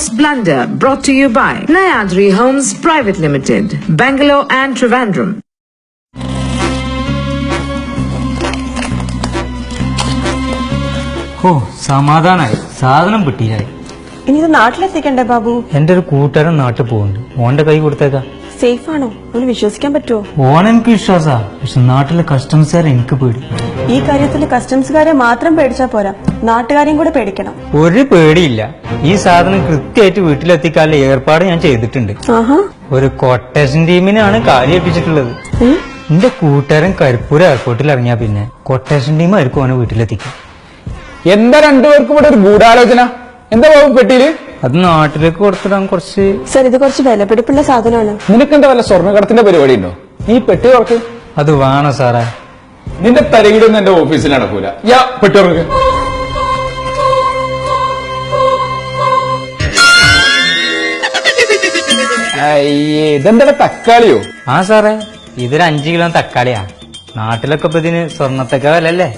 gross blunder brought to you by Nayadri Homes Private Limited, Bangalore and Trivandrum. ഓ സമാധാനായി, സാധനം കിട്ടിയായി. ഇനി ഇത് നാട്ടിലെത്തിക്കണ്ടേ ബാബു? എന്റെ ഒരു കൂട്ടുകാരൻ നാട്ടിൽ പോകുന്നുണ്ട്, ഓന്റെ കൈ കൊടുത്തേക്കാം. സേഫ് ആണോ? ഒന്ന് വിശ്വസിക്കാൻ പറ്റുമോ? ഓൻ എനിക്ക് വിശ്വാസാ, പക്ഷെ നാട്ടിലെ കസ്റ്റംസുകാരെ എനിക്ക് പേടി. ഈ കാര്യത്തിൽ കസ്റ്റംസുകാരെ മാത്രം പേടിച്ചാ പോരാ, നാട്ടുകാരെയും കൂടെ പേടിക്കണം. ഒരു പേടിയില്ല, ഈ സാധനം കൃത്യമായിട്ട് വീട്ടിലെത്തിക്കാനുള്ള ഏർപ്പാട് ഞാൻ ചെയ്തിട്ടുണ്ട്. ഒരു കൊട്ടേഷൻ ടീമിനാണ് കാര്യം ഏൽപ്പിച്ചിട്ടുള്ളത്. എന്റെ കൂട്ടുകാരൻ കരിപ്പൂർ എയർപോർട്ടിൽ ഇറങ്ങിയാ പിന്നെ കൊട്ടേഷൻ ടീം ആയിരിക്കും ഓനെ വീട്ടിലെത്തിക്കും. എന്താ രണ്ടുപേർക്കും ഇവിടെ ഒരു ഗൂഢാലോചന? എന്താ ബാബു പെട്ടിയില്? അത് നാട്ടിലേക്ക് കൊടുത്തിടാൻ കുറച്ച്. സർ, ഇത് കുറച്ച് വിലപിടിപ്പുള്ള സാധനമാണ്. നിനക്കെന്താ വല്ല സ്വർണ്ണക്കടത്തിന്റെ പരിപാടി ഉണ്ടോ? നീ പെട്ടി തുറക്ക്. അത് വേണോ സാറേ? നിന്റെ തലയിടൊന്നും എന്റെ ഓഫീസിൽ നടക്കൂല. പെട്ടി തുറക്ക്. അയ്യേ, ഇതെന്താ തക്കാളിയോ? ആ സാറേ, ഇതൊരു 5 കിലോ തക്കാളിയാ. നാട്ടിലൊക്കെ ഇപ്പൊ ഇതിന് സ്വർണ്ണത്തൊക്കെ വില അല്ലേ?